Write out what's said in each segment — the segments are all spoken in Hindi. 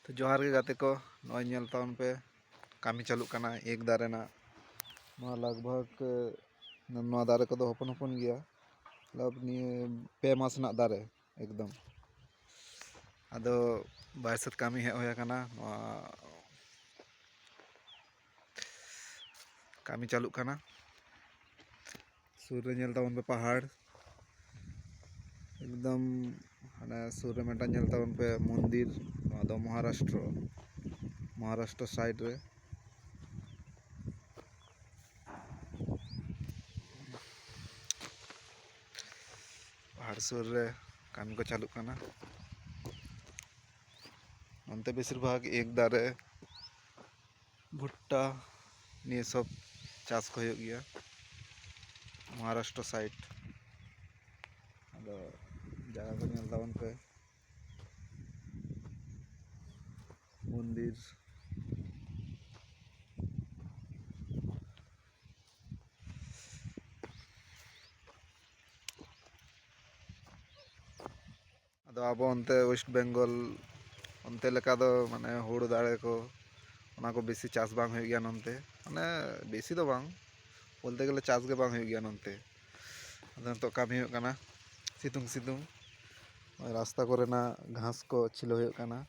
तो जोहार के गाते को नॉय नेल ताउन पे कामी चालू करना एक दारे ना लगभग नवा दारे को हपन हपन गया मतलब पे मास ना दारे एकदम अदो बायसत कामी हे होया कना कामी चालू करना सूर्य नेल ताउन पे पहाड़ एकदम हाँ सूर्य मेटा नेल ताउन पे मंदिर महाराष्ट्र साइड रे पहाड़ सुर रे कामी को चालू करना अंते बेसिर भाग एक दारे भुट्टा निये सब चाष को होयो गया महाराष्ट्र साइड अदो जगह को नेल ताउन पे मंदिर अदो अब अंते वेस्ट बेंगल अंते लेका दो माने हुड़ू दाड़े को ओना को बेसी चाष बांग हो गया नंते माने बेसी दो बांग बोलते गले चाष के बांग हो गया नंते अदो तो कामी हो कना सितुंग सितुंग रास्ता को रेना घास को छिलो हो कना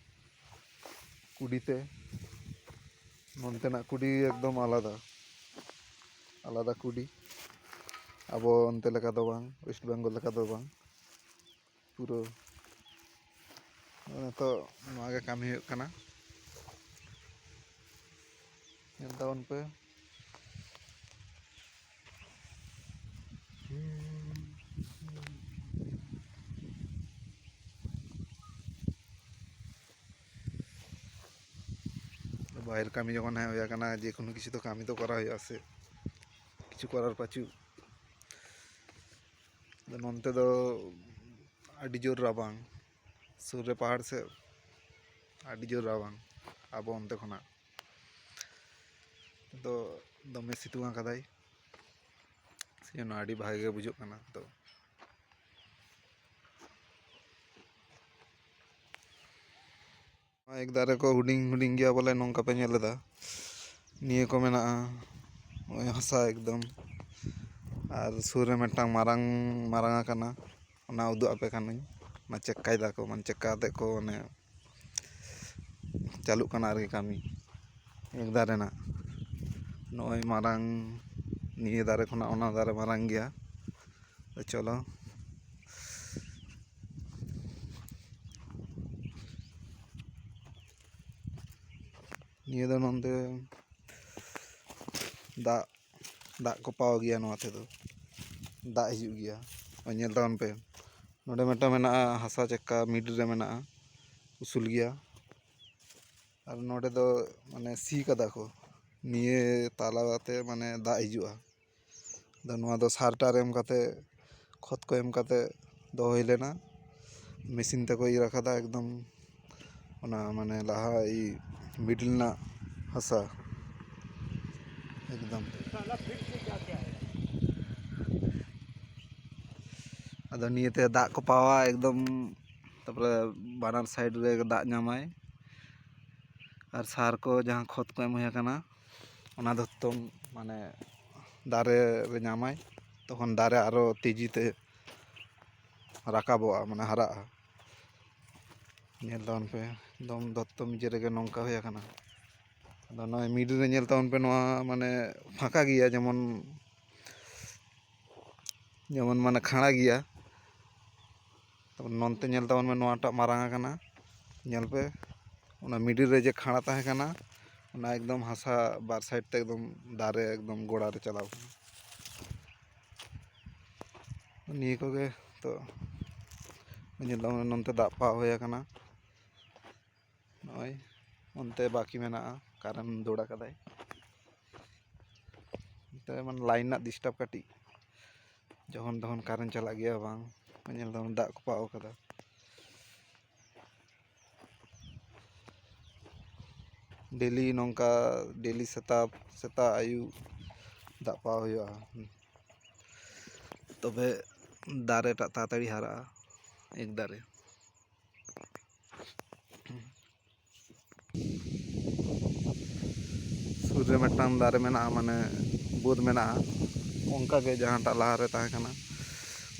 कुडीते नंते ना कुडी एकदम आलादा आलादा कुडी अब अंते लेका दो बांग वेस्ट बेंगल लेका दो बांग पूरा तो नवागे कामी हो कना नेल ताउन पे बाहर कामी जखन है होया कना जे कोनो किसी तो कामी तो करा होया से किछु करार पाचू नंते दो आडी जोर राबांग सूर्य पहाड़ से आडी जोर राबांग अब अंते खना तो दमे सितुंग कदाई से आडी भागे बुझो कना तो एक दारे को हुडिंग हुडिंग गया बोले नोंका पे नेलेदा निये को मेना हसा एकदम और सूर्य मेटांग मारांग मारांगा कना ओना उदु आपे कानिं ना चेक्काय दाको मान चेक्काते को ने चालू कना आरकी कामी एक दारे ना नय मारांग निये दारे खना ओना दारे मारांग गया तो चलो निये दो नंते दा दा को पाव गया नोते दो दा हिजु गया नेल ताउन पे नोडे मेटा मेना हसा चक्का मिड रे मेना उसूल गया और नोडे दो माने सी कदा को निये तालाते माने दा हिजुआ द नोआ दो सारटार एम काते खत को एम काते दो होय लेना मेसिन ते को इ रखादा एकदम ओना माने लाहा इ मिडिल ना हसा एकदम अदो नियते दा को पावा एकदम तारपरे बानार साइड रे दा नामाय और सार को जहाँ खत को एम होया कना ओना दो तुम माने दारे रे नामाय तखन दारे आरो तेजी ते राकाबोआ माने हरा नेल ताउन पे एकदम दत्तो मिजे रेगे नोंका होया कना अदो नय मिड रे नेल ताउन पे नोआ माने फाका गया जेमन जेमन माने खाड़ा गया तो नोंते नेल ताउन में नोआटा मारांगा कना नेल पे ओना मिडिल रे जे खाड़ा ताहे कना ओना एकदम हसा बार साइड ते एकदम दारे एकदम गोड़ा रे चलाव निये कोगे तो नेल ताउन नोंते दा पा होया कना नय ओनते बाकी मेना कारण दोड़ा कदाय ते मन लाइन ना डिस्टर्ब काटी जखन तखन कारण चला गया बांग नेल ताउन दा को पाव कदा डेली नोंका डेली सेता सेता आयु दा पाव होया तबे दारे टा ताताड़ी हारा एक दारे ᱥᱩᱨ ᱨᱮ ᱢᱤᱫᱴᱟᱝ ᱫᱟᱨᱮ ᱢᱮᱱᱟᱜᱼᱟ, ᱢᱟᱱᱮ ᱵᱟᱹᱫᱽ ᱢᱮᱱᱟᱜᱼᱟ, ᱚᱱᱠᱟᱜᱮ ᱡᱟᱦᱟᱸᱴᱟᱜ ᱞᱟᱦᱟᱨᱮ ᱛᱟᱦᱮᱸ ᱠᱟᱱᱟ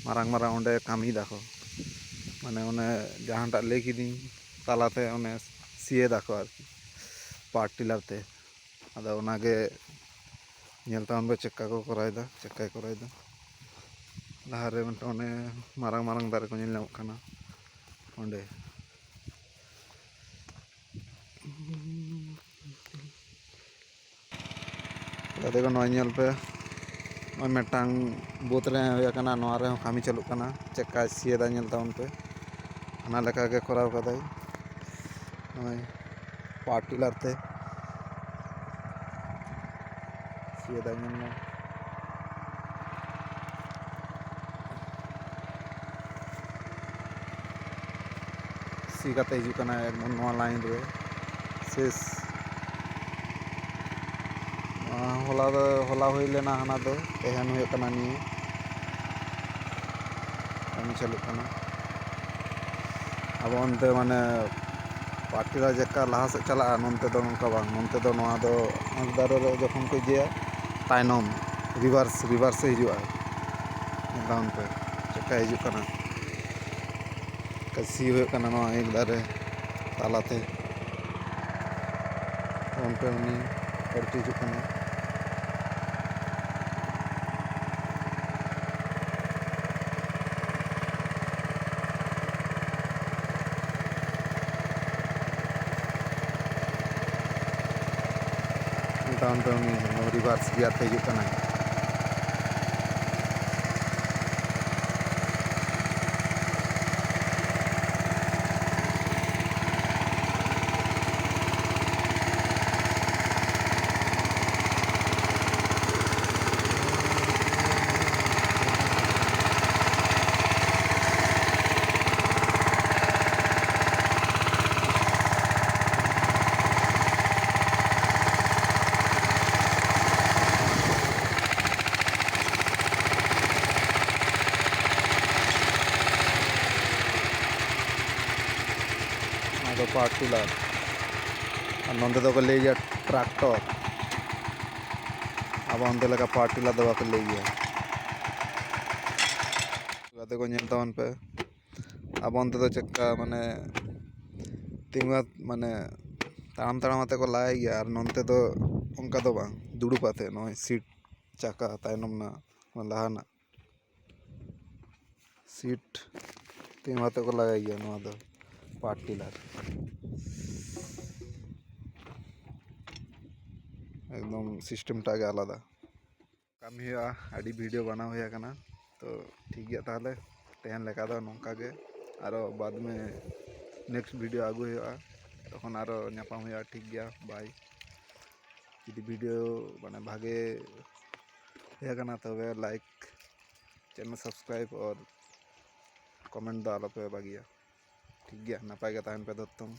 ᱢᱟᱨᱟᱝ ᱢᱟᱨᱟᱝ ᱚᱸᱰᱮ ᱠᱟᱹᱢᱤ ᱫᱟᱠᱚ, ᱢᱟᱱᱮ ᱚᱱᱮ ᱡᱟᱦᱟᱸᱴᱟᱜ ᱞᱟᱹᱭ ᱠᱤᱫᱤᱧ ᱛᱟᱞᱟᱛᱮ ᱚᱱᱮ ᱥᱤᱭᱮ ᱫᱟᱠᱚ ᱟᱨᱠᱤ ᱯᱟᱣᱟᱨ ᱴᱤᱞᱟᱨ ᱛᱮ। ᱟᱫᱚ ᱚᱱᱟᱜᱮ ᱧᱮᱞ ᱛᱟᱵᱚᱱ ᱯᱮ ᱪᱮᱫᱠᱟ ᱠᱚ ᱠᱚᱨᱟᱣᱮᱫᱟ, ᱪᱮᱫᱠᱟᱭ ᱠᱚᱨᱟᱣᱮᱫᱟ। ᱞᱟᱦᱟᱨᱮ ᱢᱤᱫᱴᱟᱝ ᱚᱱᱮ ᱢᱟᱨᱟᱝ ᱢᱟᱨᱟᱝ ᱫᱟᱨᱮ ᱠᱚ ᱧᱮᱞ ᱧᱟᱢᱚᱜ ᱠᱟᱱᱟ ᱚᱸᱰᱮ। ᱜᱟᱛᱮ ᱠᱚ ᱱᱚᱜᱼᱚᱭ ᱧᱮᱞ ᱯᱮ, ᱱᱚᱜᱼᱚᱭ ᱢᱤᱫᱴᱟᱝ ᱵᱟᱹᱫᱽ ᱨᱮ ᱦᱩᱭ ᱟᱠᱟᱱᱟ, ᱱᱚᱣᱟ ᱨᱮᱦᱚᱸ ᱠᱟᱹᱢᱤ ᱪᱟᱹᱞᱩᱜ ᱠᱟᱱᱟ, ᱪᱮᱫᱠᱟᱭ ᱥᱤᱭᱮᱫᱟ ᱧᱮᱞ ᱛᱟᱵᱚᱱ ᱯᱮ। ᱚᱱᱟ ᱞᱮᱠᱟᱜᱮ ᱠᱚᱨᱟᱣ ᱠᱟᱫᱟᱭ, ᱱᱚᱜᱼᱚᱭ ᱯᱟᱣᱟᱨ ᱴᱤᱞᱟᱨ ᱛᱮ ᱥᱤᱭᱮᱫᱟᱭ, ᱧᱮᱞ ᱢᱮ। ᱥᱤ ᱠᱟᱛᱮ ᱦᱤᱡᱩᱜ ᱠᱟᱱᱟ ᱮᱠᱫᱚᱢ ᱱᱚᱣᱟ ᱞᱟᱭᱤᱱ ᱨᱮ শেষ। ᱦᱚᱞᱟ ᱦᱩᱭ ᱞᱮᱱᱟ ᱦᱟᱱᱟ ᱫᱚ, ᱛᱮᱦᱮᱧ ᱦᱩᱭᱩᱜ ᱠᱟᱱᱟ ᱱᱤᱭᱟᱹ, ᱠᱟᱹᱢᱤ ᱪᱟᱹᱞᱩᱜ ᱠᱟᱱᱟ। ᱟᱵᱚ ᱚᱱᱛᱮ ᱢᱟᱱᱮ ᱯᱟᱣᱟᱨ ᱴᱤᱞᱟᱨ ᱡᱮᱠᱟ ᱞᱟᱦᱟ ᱥᱮᱫ ᱪᱟᱞᱟᱜᱼᱟ, ᱱᱚᱱᱛᱮ ᱫᱚ ᱱᱚᱝᱠᱟ ᱵᱟᱝ, ᱱᱚᱱᱛᱮ ᱫᱚ ᱱᱚᱣᱟ ᱫᱚ ᱮᱠ ᱫᱟᱨᱮ ᱨᱮ ᱡᱚᱠᱷᱚᱱ ᱠᱚ ᱤᱭᱟᱹᱭᱟ ᱛᱟᱭᱱᱚᱢ ᱨᱤভার্সে ᱦᱤᱡᱩᱜᱼᱟ। ᱧᱮᱞ ᱛᱟᱵᱚᱱ ᱯᱮ ᱪᱮᱫᱠᱟ ᱦᱤᱡᱩᱜ ᱠᱟᱱᱟ, ᱥᱤ ᱦᱩᱭᱩᱜ ᱠᱟᱱᱟ ᱱᱚᱣᱟ ᱮᱠ ᱫᱟᱨᱮ ᱛᱟᱞᱟᱛᱮ। ᱚᱱᱛᱮ ᱩᱱᱤ ᱦᱚᱲᱛᱮ ᱦᱤᱡᱩᱜ ᱠᱟᱱᱟ। ᱛᱟᱭᱚᱢ ᱛᱮ ᱩᱱᱤ ᱨᱤভার্স ᱜᱤᱭᱟᱨ ᱛᱮ ᱦᱤᱡᱩᱜ ᱠᱟᱱᱟᱭ। ᱚᱱᱟ ᱫᱚ ᱯᱟᱣᱟᱨ ᱴᱤᱞᱟᱨ, ᱟᱨ ᱱᱚᱸᱰᱮ ᱫᱚᱠᱚ ᱞᱟᱹᱭ ᱜᱮᱭᱟ ᱴᱨᱟᱠᱴᱚᱨ। ᱟᱵᱚ ᱚᱱᱛᱮ ᱞᱮᱠᱟ ᱯᱟᱣᱟᱨ ᱴᱤᱞᱟᱨ ᱫᱚ ᱵᱟᱠᱚ ᱞᱟᱹᱭ ᱜᱮᱭᱟ। ᱜᱟᱛᱮ ᱠᱚ ᱧᱮᱞ ᱛᱟᱵᱚᱱ ᱯᱮ, ᱟᱵᱚ ᱚᱱᱛᱮ ᱫᱚ ᱪᱮᱫᱠᱟ ᱢᱟᱱᱮ ᱛᱤᱸᱜᱩ ᱢᱟᱱᱮ ᱛᱟᱲᱟᱢ ᱛᱟᱲᱟᱢ ᱟᱛᱮ ᱠᱚ ᱞᱟᱭ ᱜᱮᱭᱟ, ᱟᱨ ᱱᱚᱱᱛᱮ ᱫᱚ ᱚᱱᱠᱟ ᱫᱚ ᱵᱟᱝ, ᱫᱩᱲᱩᱵ ᱟᱛᱮ ᱱᱚᱜᱼᱚᱭ ᱥᱤᱴ ᱪᱟᱠᱟ ᱛᱟᱭᱱᱚᱢ ᱨᱮᱱᱟᱜ ᱞᱟᱦᱟᱱᱟᱜ ᱥᱤᱴ ᱛᱤᱸᱜᱩ ᱟᱛᱮ ᱠᱚ ᱞᱟᱜᱟᱭ ᱜᱮᱭᱟ ᱱᱚᱣᱟ ᱫᱚ ᱯᱟᱣᱟᱨ ᱴᱤᱞᱟর। একদম সিস্টেমটা আগে আলাদা। কামি হুᱭᱩᱜᱼᱟ, ᱟᱹᱰᱤ ᱵᱷᱤᱰᱤᱭᱳ ᱵᱟᱱᱟᱣ ᱦᱩᱭ ᱟᱠᱟᱱᱟ, ᱛᱚ ᱴᱷᱤᱠ ᱜᱮᱭᱟ ᱛᱟᱦᱚᱞᱮ ᱛᱮᱦᱮᱧ ᱞᱮᱠᱟ ᱫᱚ ᱱᱚᱝᱠᱟ ᱜᱮ, ᱟᱨᱚ ᱵᱟᱫ ᱢᱮ नेक्स्ट भिडियो आगू हुआ, तखन आरो ᱧᱟᱯᱟᱢ हुआ। ठीक गया, बाय। যদি ভিডিও মানে ভাগে হয়ে গেনা তবে লাইক, চ্যানেल सब्सक्राइब और कमेंट ᱫᱚ ᱟᱞᱚᱯᱮ ᱵᱟᱹᱜᱤᱭᱟ। ठीक गया, नपाय गे ताहन पे दत्तम।